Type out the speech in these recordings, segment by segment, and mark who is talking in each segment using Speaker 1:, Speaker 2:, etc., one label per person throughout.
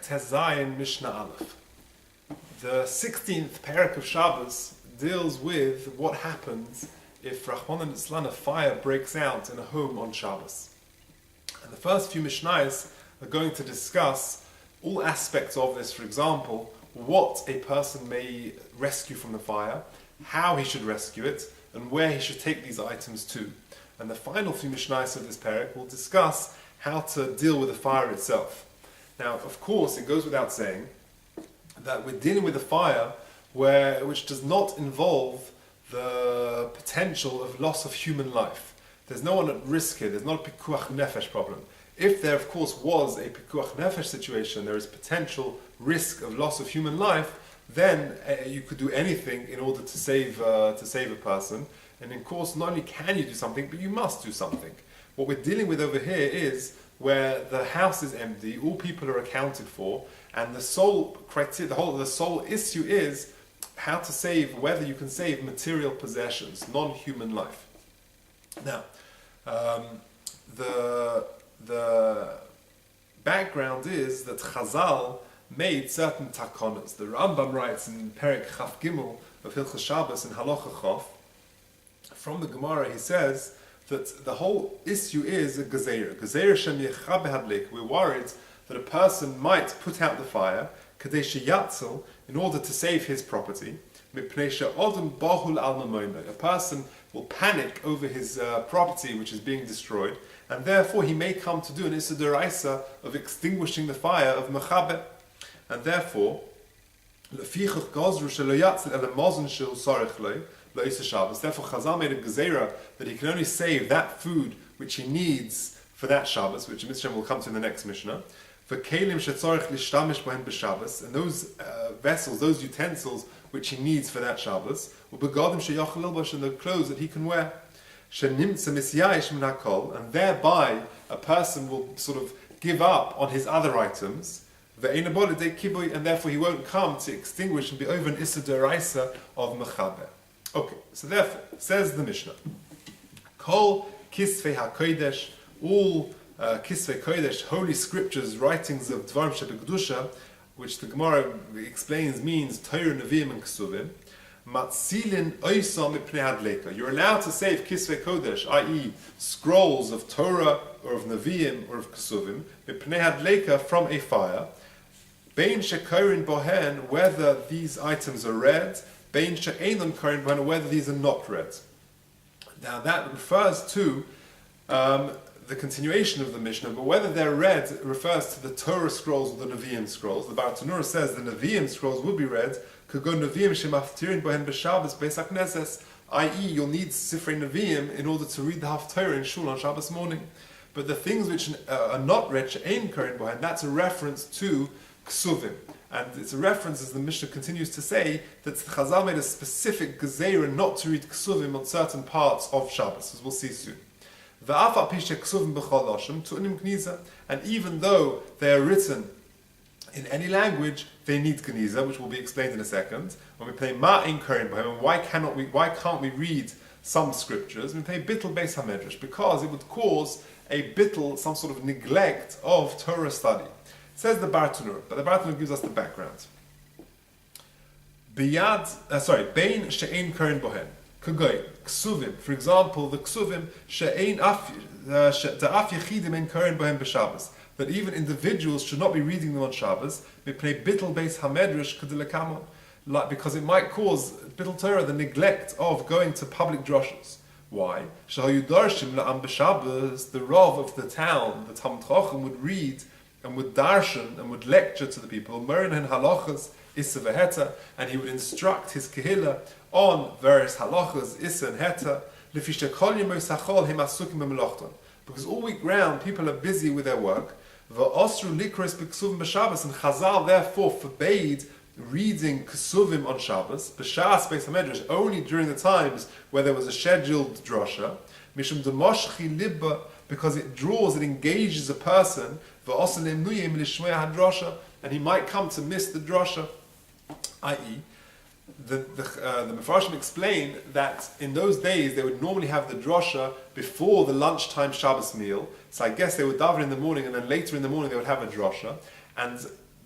Speaker 1: Tes Zayin Mishnah Aleph. The 16th parak of Shabbos deals with what happens if Rahman Islan, a fire breaks out in a home on Shabbos. And the first few Mishnayos are going to discuss all aspects of this. For example, what a person may rescue from the fire, how he should rescue it, and where he should take these items to. And the final few Mishnayos of this parak will discuss how to deal with the fire itself. Now, of course, it goes without saying that we're dealing with a fire which does not involve the potential of loss of human life. There's no one at risk here. There's not a pikuach nefesh problem. If there, of course, was a pikuach nefesh situation, there is potential risk of loss of human life, then you could do anything in order to save a person. And of course, not only can you do something, but you must do something. What we're dealing with over here is where the house is empty, all people are accounted for, and the sole issue is how to save, whether you can save material possessions, non-human life. Now, the background is that Chazal made certain takonas. The Rambam writes in Perek Chaf Gimel of Hilchos Shabbos in Halacha Chof, from the Gemara he says that the whole issue is a gezeira. Gezeira shem yechabe hadlik. We're worried that a person might put out the fire, kadesh yatzel, in order to save his property. Mipnei she'odem bahul al mamonah. A person will panic over his property which is being destroyed, and therefore he may come to do an issa deraisa of extinguishing the fire of mechabe. And therefore, lefichach gazru shelo yatzel ele mazon shel sarich lo. Therefore, Chazal made a gezerah that he can only save that food which he needs for that Shabbos, which Mishnah will come to in the next Mishnah. For kelim shetzorich lishtamish bohen b'Shabbos, and those vessels, those utensils which he needs for that Shabbos, u'begadim sheyachal lilbash, and the clothes that he can wear. Shenimtza misyayish min hakol, and thereby a person will sort of give up on his other items. And therefore he won't come to extinguish and be over an issa deraisa of mechaber. Okay, so therefore, says the Mishnah, Kol Kisvei HaKodesh, all Kisvei Kodesh, holy scriptures, writings of Dvarim Shebekdusha, which the Gemara explains means Torah, Nevi'im, and Kesuvim, Matzilin Oisa Mipnei Hadleka. You're allowed to save Kisvei Kodesh, i.e. scrolls of Torah, or of Nevi'im, or of Kesuvim, Mipnei Hadleka, from a fire, Bein Shekorin Bohen, whether these items are read, whether these are not read. Now that refers to the continuation of the Mishnah, but whether they're read refers to the Torah scrolls or the Nevi'im scrolls. The Bartanura says the Nevi'im scrolls will be read, i.e. you'll need Sifrei Nevi'im in order to read the Haftarah in Shul on Shabbos morning. But the things which are not read, that's a reference to Ksuvim. And it's a reference, as the Mishnah continues to say, that the Chazal made a specific gezeira not to read Ksuvim on certain parts of Shabbos, as we'll see soon. And even though they are written in any language, they need Geniza, which will be explained in a second. When we play Ma'in Karim Bohem, why can't we read some scriptures? We play Bittul Beis HaMedrash, because it would cause a bittul, some sort of neglect of Torah study. Says the Bartanur, but the Bartanur gives us the background. Bein she'ein karin bohen. Kagoy, ksuvim. For example, the ksuvim she'ein af yechidim ein karin bohen b'Shabbos. That even individuals should not be reading them on Shabbos. Mipnei bittul beis hamedrash k'dilekamon. Because it might cause bittul Torah, the neglect of going to public drushes. Why? Shehayu darshim la'am b'Shabbos. The Rav of the town, the Talmid Chacham, would read and would darshan and would lecture to the people, Merin halachas issa v'heta, and he would instruct his kehillah on various halachas issa and heta, because all week round people are busy with their work. V'osru likros b'ksuvim b'Shabbos, and Chazal therefore forbade reading ksuvim on Shabbos, b'shas beis hamedrash, only during the times where there was a scheduled drasha, mishum demoshchi libba, because it engages a person, and he might come to miss the drasha. I.e., the Mefarshim explain that in those days they would normally have the drasha before the lunchtime Shabbos meal. So I guess they would daven in the morning, and then later in the morning they would have a drasha. And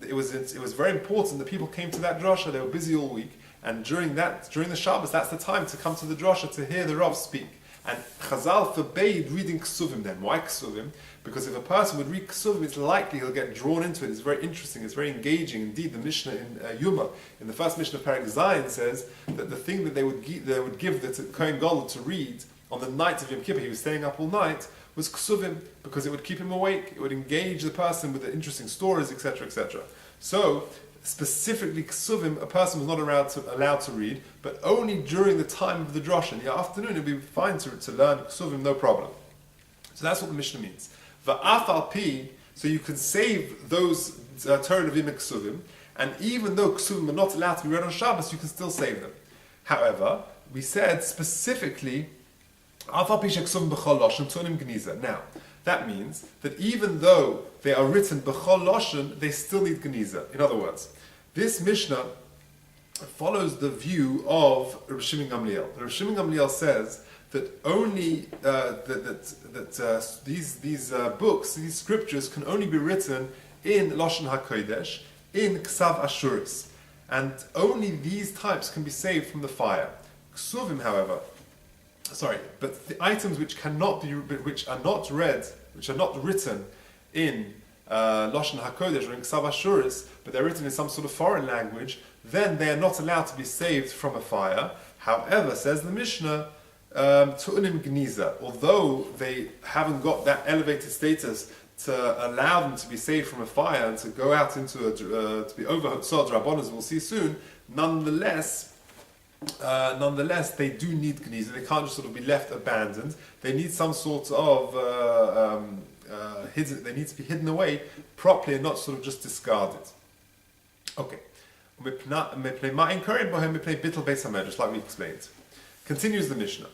Speaker 1: it was very important that people came to that drasha. They were busy all week, and during the Shabbos, that's the time to come to the drasha to hear the Rav speak. And Chazal forbade reading ksuvim then. Why ksuvim? Because if a person would read ksuvim, it's likely he'll get drawn into it. It's very interesting. It's very engaging. Indeed, the Mishnah in Yuma, in the first Mishnah of Perek Zayin, says that the thing that they would give the Kohen Gadol to read on the night of Yom Kippur, he was staying up all night, was ksuvim, because it would keep him awake. It would engage the person with the interesting stories, etc., etc. So, specifically ksuvim, a person was not allowed to read, but only during the time of the drasha. In the afternoon, it would be fine to learn ksuvim, no problem. So that's what the Mishnah means. Va'af al pi, so you can save those Torah Levim ksuvim, and even though ksuvim are not allowed to be read on Shabbos, you can still save them. However, we said specifically, af al pi sheksuvim b'chol loshen tunim geniza. Now, that means that even though they are written b'chol loshen, they still need geniza. In other words, this Mishnah follows the view of Rav Shimon Gamliel. Rav Shimon Gamliel says that only these books, these scriptures, can only be written in Lashon HaKodesh, in Ksav Ashuris, and only these types can be saved from the fire. Ksuvim, however, but the items which are not written in Lashon HaKodesh or in Ksav Ashuris, but they're written in some sort of foreign language, then they are not allowed to be saved from a fire. However, says the Mishnah, Tu'unim Gniza, although they haven't got that elevated status to allow them to be saved from a fire and to go out into to be over Hutzot Rabban, as we'll see soon, nonetheless, they do need Gniza. They can't just sort of be left abandoned. They need some sort of hidden. They need to be hidden away properly and not sort of just discarded. Okay. Just like we explained. Continues the Mishnah.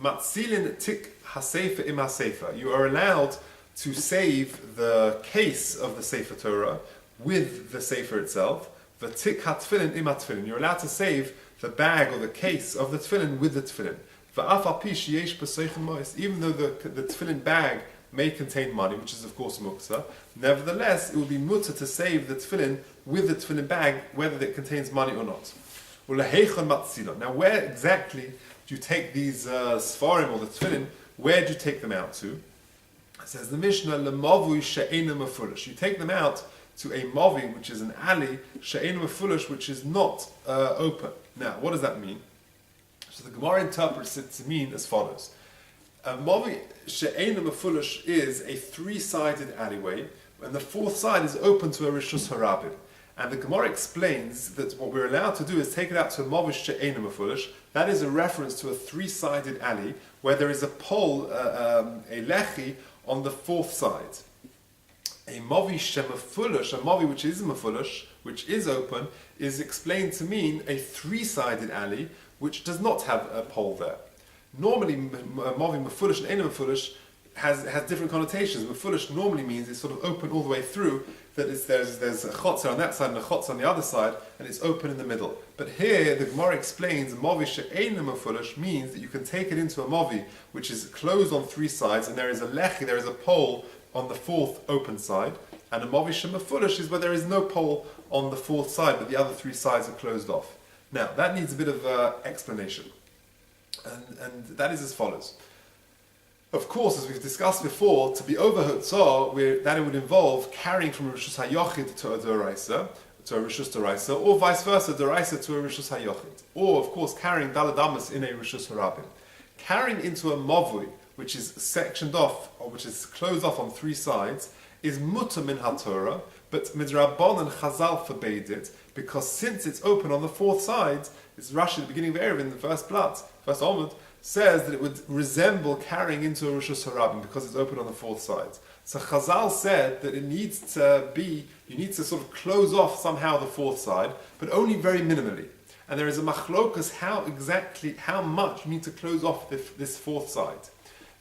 Speaker 1: Matzilin tik hasefer im hasefer. You are allowed to save the case of the Sefer Torah with the Sefer itself. The tik hatfilin im hatfilin. You're allowed to save the bag or the case of the tefillin with the tefillin. Even though the tefillin bag may contain money, which is of course muksa, nevertheless it will be mutter to save the tefillin with the tefillin bag, whether it contains money or not. Now, where exactly do you take these sfarim or the tefillin? Where do you take them out to? It says the Mishnah, "Lemavui she'ena mefulish." You take them out to a mavi, which is an alley, she'ena mefulish, which is not open. Now, what does that mean? So the Gemara interprets it to mean as follows: a mavi she'ena mefulish is a three-sided alleyway, and the fourth side is open to a rishus harabim. And the Gemara explains that what we're allowed to do is take it out to a mavish she'ena mefulish. That is a reference to a three-sided alley where there is a pole, a lechi, on the fourth side. A mavi she'mefulish, a mavi which is mefulish, which is open, is explained to mean a three-sided alley which does not have a pole there. Normally, mavi mefulish and ena mefulish has different connotations. Mefulish normally means it's sort of open all the way through, that there's a chotzer on that side and a chotzer on the other side, and it's open in the middle. But here, the Gemara explains, mavi she'ena mefulish means that you can take it into a mavi, which is closed on three sides, and there is a lechi, there is a pole on the fourth open side, and a mavi she'mefulish is where there is no pole on the fourth side, but the other three sides are closed off. Now, that needs a bit of explanation, and that is as follows. Of course, as we've discussed before, to be over Hutzah, that it would involve carrying from a Rishus HaYochid to a Doraisa, to a Rishus Doraisa, or vice versa, Doraisa to a Rishus HaYochid. Or, of course, carrying Daladamas in a Rishus Harabim. Carrying into a Mavui, which is sectioned off, or which is closed off on three sides, is Mutter min HaTorah, but Midrabban and Chazal forbade it, because since it's open on the fourth side, it's Rashi at the beginning of Erev in the first Omud, says that it would resemble carrying into a Rishus Harabim because it's open on the fourth side. So Chazal said that it needs to be, you need to sort of close off somehow the fourth side, but only very minimally. And there is a machlokus how much you need to close off this fourth side.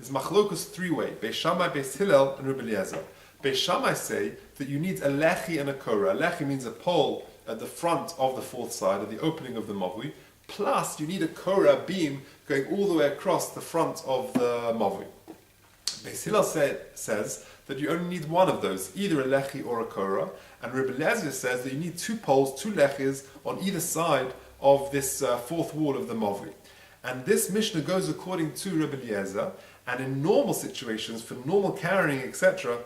Speaker 1: There's machlokus three-way, Beis Shammai, Beis Hillel, and Rebbe Eliezer. Beis Shammai say that you need a lechi and a korah. A lechi means a pole at the front of the fourth side, at the opening of the mavui, plus you need a korah beam going all the way across the front of the mavui. Beis Hillel says that you only need one of those, either a lechi or a korah, and Rebbe Eliezer says that you need two poles, two lechis, on either side of this fourth wall of the mavui. And this Mishnah goes according to Rebbe Eliezer, and in normal situations, for normal carrying, etc.,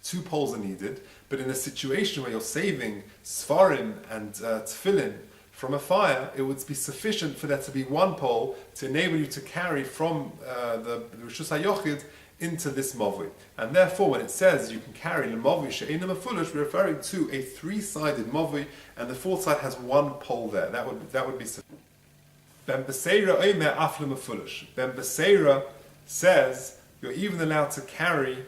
Speaker 1: two poles are needed, but in a situation where you're saving Sfarim and Tefillin from a fire, it would be sufficient for there to be one pole to enable you to carry from the Rishus HaYochid into this mavui. And therefore, when it says you can carry the mavui she'eina mefulish, we're referring to a three-sided mavui, and the fourth side has one pole there. That would be sufficient. Ben Beseira omer afle mefulish. Ben Beseira says you're even allowed to carry,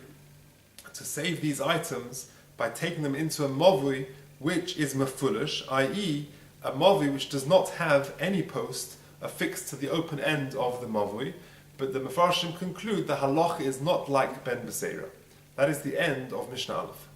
Speaker 1: to save these items by taking them into a mavui which is mefulish, i.e. a mavui which does not have any post affixed to the open end of the mavui, but the Mefarshim conclude the halacha is not like Ben Beseira. That is the end of Mishnah Aleph.